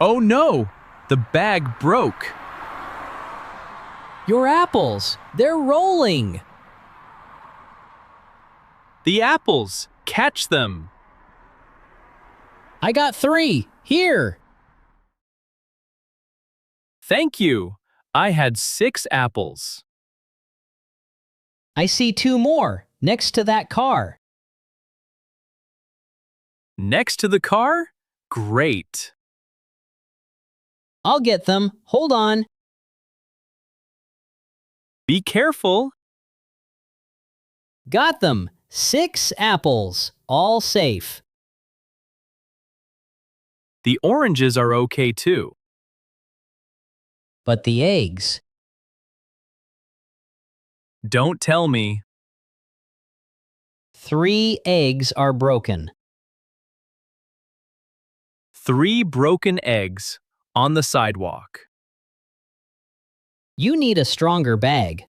Oh no! The bag broke. Your apples, they're rolling. The apples! Catch them! I got 3. Here. Thank you. I had 6 apples. I see 2 more next to that car. Next to the car? Great. I'll get them. Hold on. Be careful. Got them. 6 apples, all safe. The oranges are okay too. But the eggs, Don't tell me. 3 eggs are broken. 3 broken eggs on the sidewalk. You need a stronger bag.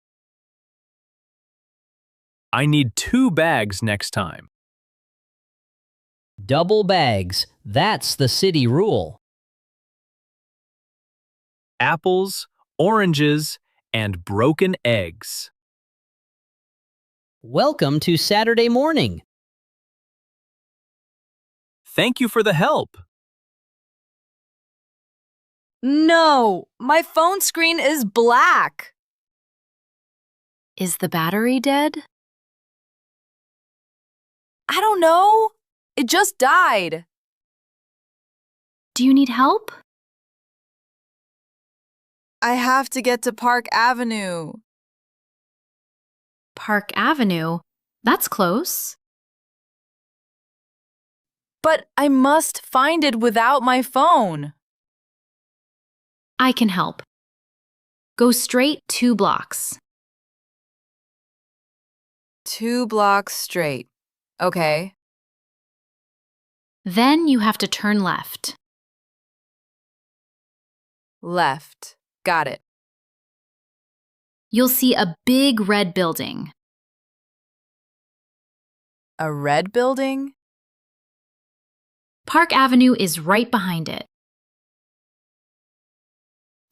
I need 2 bags next time. Double bags, that's the city rule. Apples, oranges, and broken eggs. Welcome to Saturday morning. Thank you for the help. No, my phone screen is black. Is the battery dead? I don't know. It just died. Do you need help? I have to get to Park Avenue. Park Avenue? That's close. But I must find it without my phone. I can help. Go straight 2 blocks. 2 blocks straight. Okay. Then you have to turn left. Left. Got it. You'll see a big red building. A red building? Park Avenue is right behind it.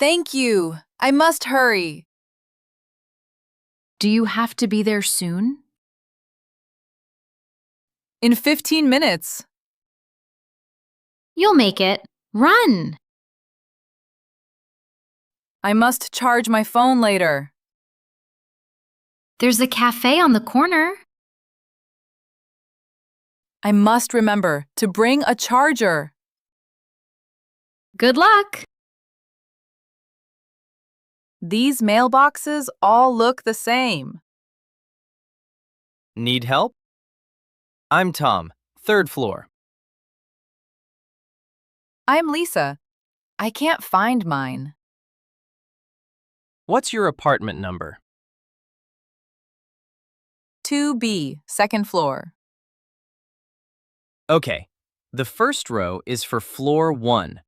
Thank you. I must hurry. Do you have to be there soon? In 15 minutes. You'll make it. Run! I must charge my phone later. There's a cafe on the corner. I must remember to bring a charger. Good luck! These mailboxes all look the same. Need help? I'm Tom, 3rd floor. I'm Lisa. I can't find mine. What's your apartment number? 2B, 2nd floor. Okay, the first row is for floor 1.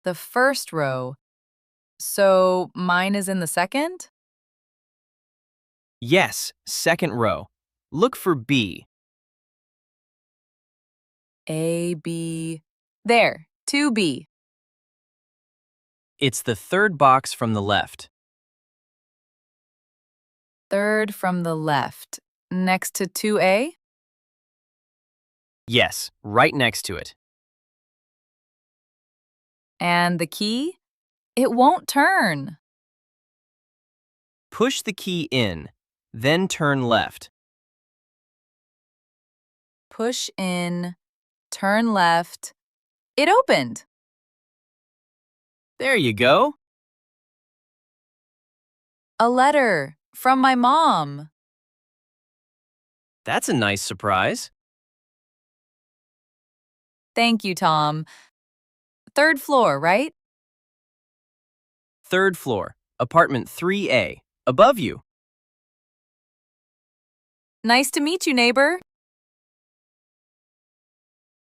The first row. So mine is in the second? Yes, 2nd row. Look for B. A, B. There, 2B. It's the 3rd box from the left. 3rd from the left. Next to 2A? Yes, right next to it. And the key? It won't turn. Push the key in, then turn left. Push in, turn left. It opened. There you go. A letter from my mom. That's a nice surprise. Thank you, Tom. 3rd floor, right? 3rd floor, apartment 3A, above you. Nice to meet you, neighbor.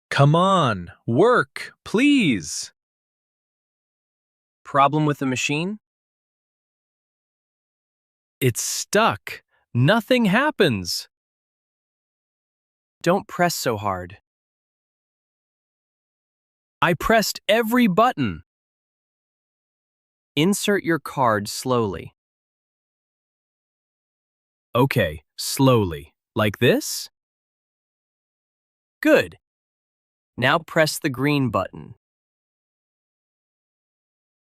Come on, work, please. Problem with the machine? It's stuck. Nothing happens. Don't press so hard. I pressed every button. Insert your card slowly. Okay, slowly. Like this? Good. Now press the green button.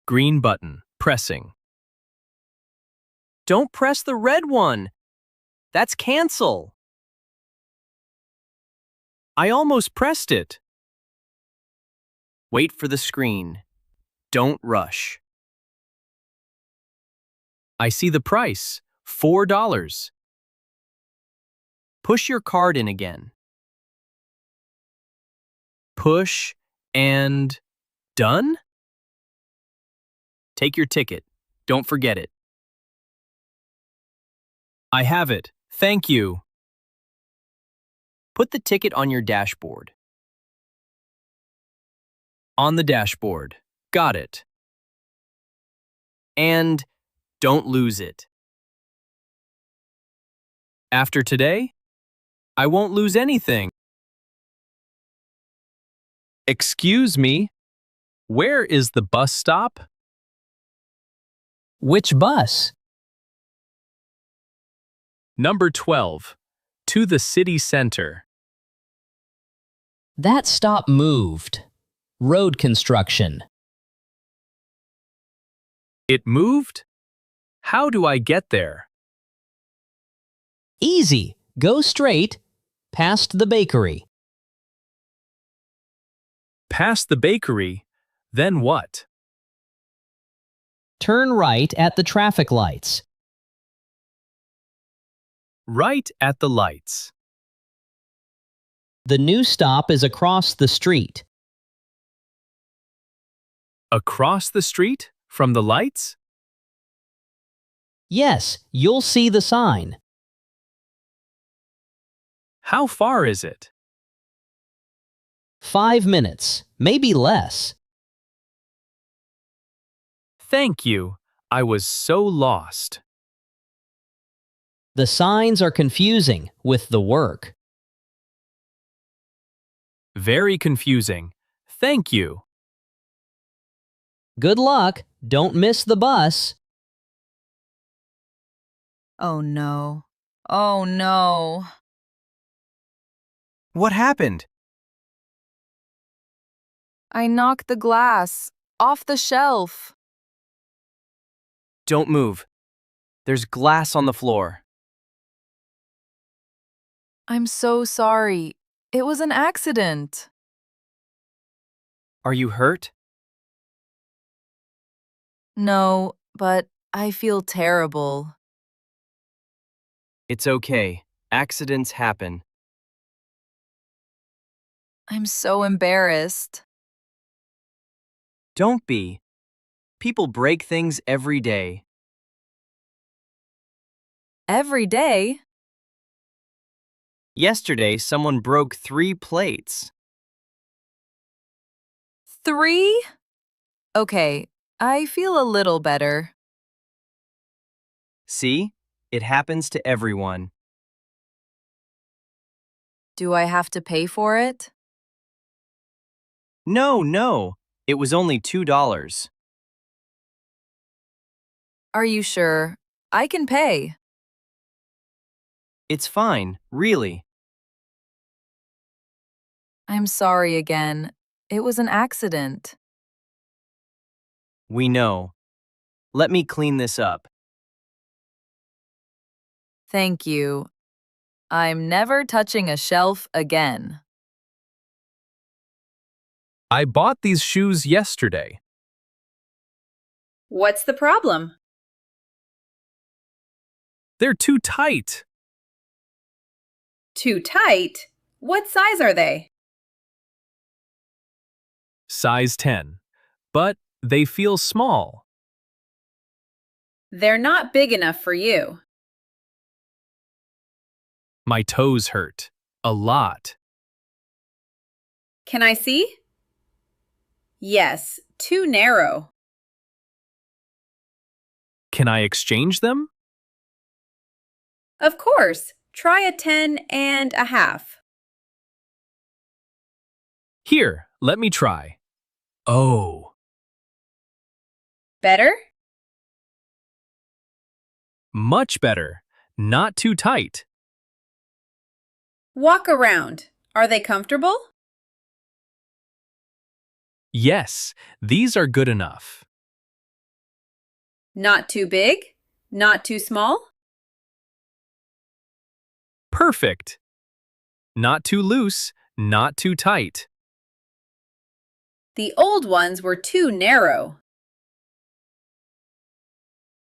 Green button. Pressing. Don't press the red one. That's cancel. I almost pressed it. Wait for the screen. Don't rush. I see the price. $4. Push your card in again. Push and done? Take your ticket. Don't forget it. I have it. Thank you. Put the ticket on your dashboard. On the dashboard. Got it. And don't lose it. After today, I won't lose anything. Excuse me, where is the bus stop? Which bus? Number 12, to the city center. That stop moved. Road construction. It moved? How do I get there? Easy. Go straight. Past the bakery. Past the bakery, then what? Turn right at the traffic lights. Right at the lights. The new stop is across the street. Across the street from the lights? Yes, you'll see the sign. How far is it? 5 minutes, maybe less. Thank you. I was so lost. The signs are confusing with the work. Very confusing. Thank you. Good luck. Don't miss the bus. Oh no. Oh no. What happened? I knocked the glass off the shelf. Don't move. There's glass on the floor. I'm so sorry. It was an accident. Are you hurt? No, but I feel terrible. It's okay. Accidents happen. I'm so embarrassed. Don't be. People break things every day. Every day? Yesterday, someone broke 3 plates. 3? Okay, I feel a little better. See? It happens to everyone. Do I have to pay for it? No. It was only $2. Are you sure? I can pay. It's fine, really. I'm sorry again. It was an accident. We know. Let me clean this up. Thank you. I'm never touching a shelf again. I bought these shoes yesterday. What's the problem? They're too tight. Too tight? What size are they? Size 10. But they feel small. They're not big enough for you. My toes hurt. A lot. Can I see? Yes, too narrow. Can I exchange them? Of course. Try a 10.5. Here, let me try. Oh, Better? much better. Not too tight. Walk around. Are they comfortable? Yes, these are good enough. Not too big? Not too small? Perfect. Not too loose, not too tight. The old ones were too narrow.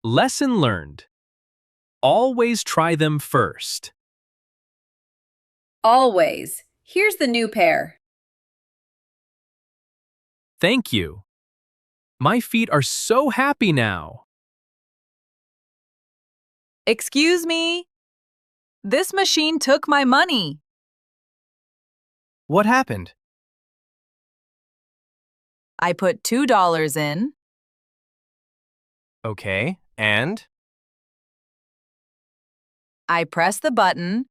Lesson learned. Always try them first. Always. Here's the new pair. Thank you. My feet are so happy now. Excuse me. This machine took my money. What happened? I put $2 in. Okay, and? I pressed the button.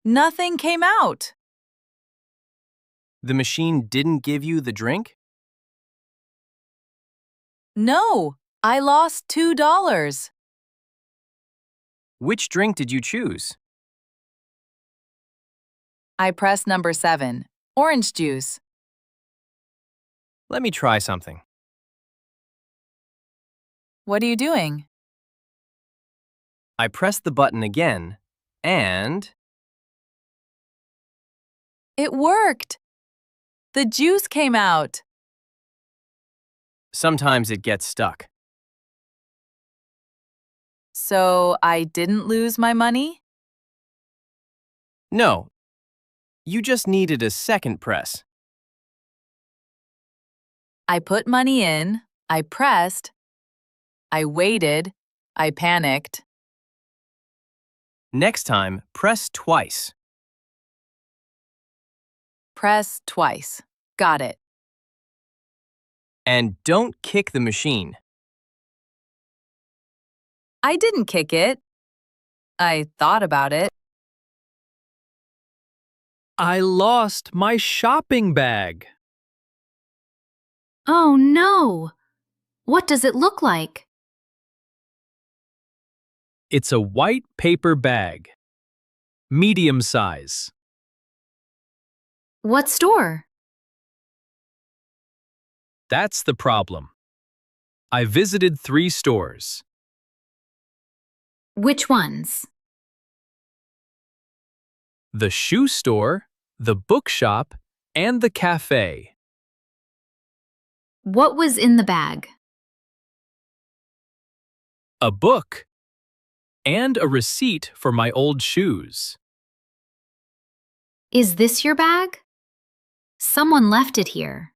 Nothing came out. The machine didn't give you the drink? No, I lost $2. Which drink did you choose? I pressed number 7, orange juice. Let me try something. What are you doing? I pressed the button again, and It worked. The juice came out. sometimes it gets stuck. So I didn't lose my money? No, you just needed a second press. I put money in. I pressed. I waited. I panicked. Next time, press twice. Press twice. Got it. And don't kick the machine. I didn't kick it. I thought about it. I lost my shopping bag. Oh no! What does it look like? It's a white paper bag. Medium size. What store? That's the problem. I visited 3 stores. Which ones? The shoe store, the bookshop, and the cafe. What was in the bag? A book. And a receipt for my old shoes. Is this your bag? Someone left it here.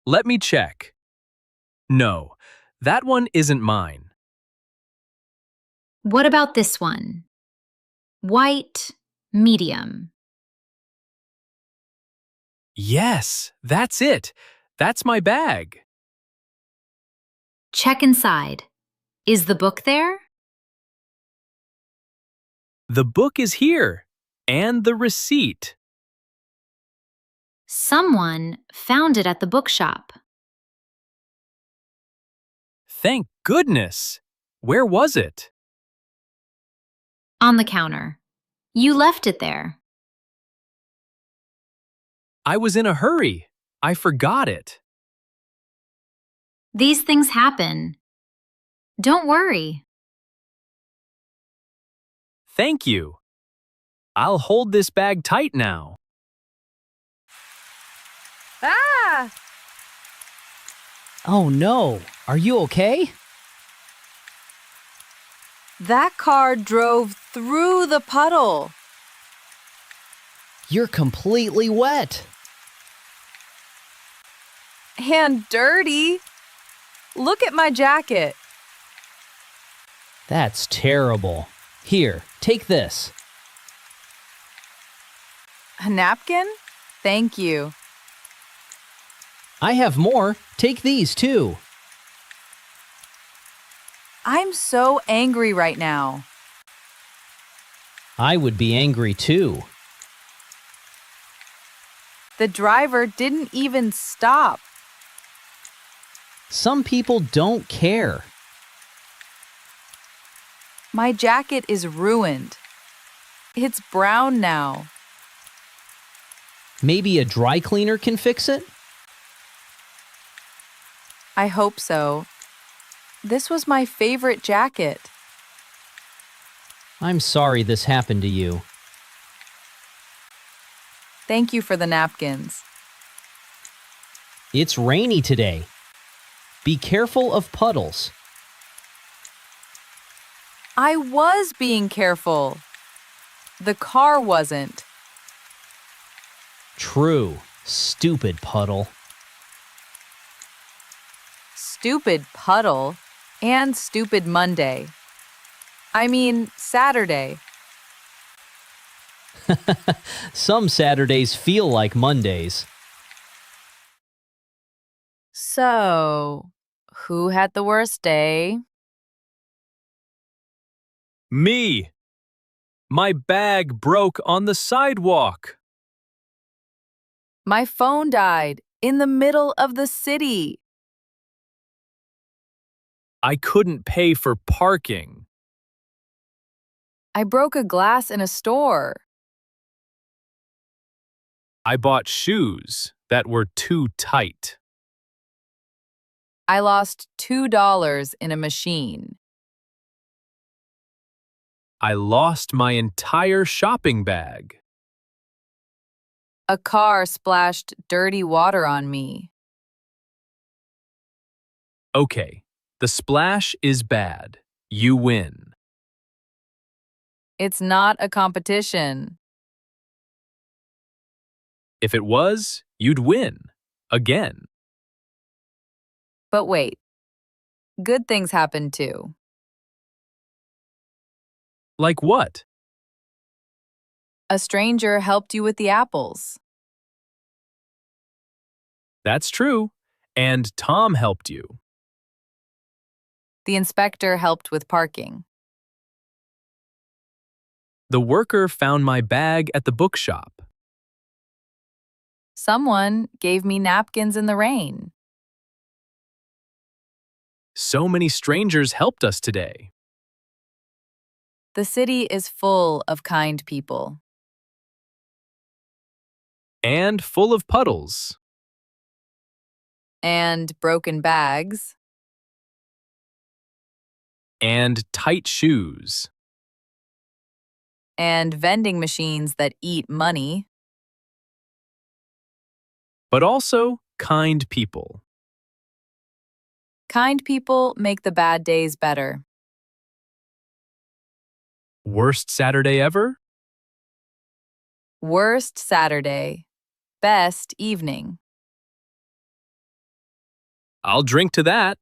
Let me check. No, that one isn't mine. What about this one? White, medium. Yes, that's it. That's my bag. Check inside. Is the book there? The book is here. And the receipt. Someone found it at the bookshop. Thank goodness. Where was it? On the counter. You left it there. I was in a hurry. I forgot it. These things happen. Don't worry. Thank you. I'll hold this bag tight now. Ah! Oh no, are you okay? That car drove through the puddle. You're completely wet. And dirty. Look at my jacket. That's terrible. Here, take this. A napkin? Thank you. I have more. Take these too. I'm so angry right now. I would be angry too. The driver didn't even stop. Some people don't care. My jacket is ruined. It's brown now. Maybe a dry cleaner can fix it? I hope so. This was my favorite jacket. I'm sorry this happened to you. Thank you for the napkins. It's rainy today. Be careful of puddles. I was being careful. The car wasn't. True. Stupid puddle. Stupid puddle and stupid Monday. I mean, Saturday. Some Saturdays feel like Mondays. So, who had the worst day? Me. My bag broke on the sidewalk. My phone died in the middle of the city. I couldn't pay for parking. I broke a glass in a store. I bought shoes that were too tight. I lost $2 in a machine. I lost my entire shopping bag. A car splashed dirty water on me. Okay, the splash is bad. You win. It's not a competition. If it was, you'd win. Again. But wait, good things happen too. Like what? A stranger helped you with the apples. That's true. And Tom helped you. The inspector helped with parking. The worker found my bag at the bookshop. Someone gave me napkins in the rain. So many strangers helped us today. The city is full of kind people. And full of puddles. And broken bags. And tight shoes. And vending machines that eat money. But also kind people. Kind people make the bad days better. Worst Saturday ever? Worst Saturday. Best evening. I'll drink to that.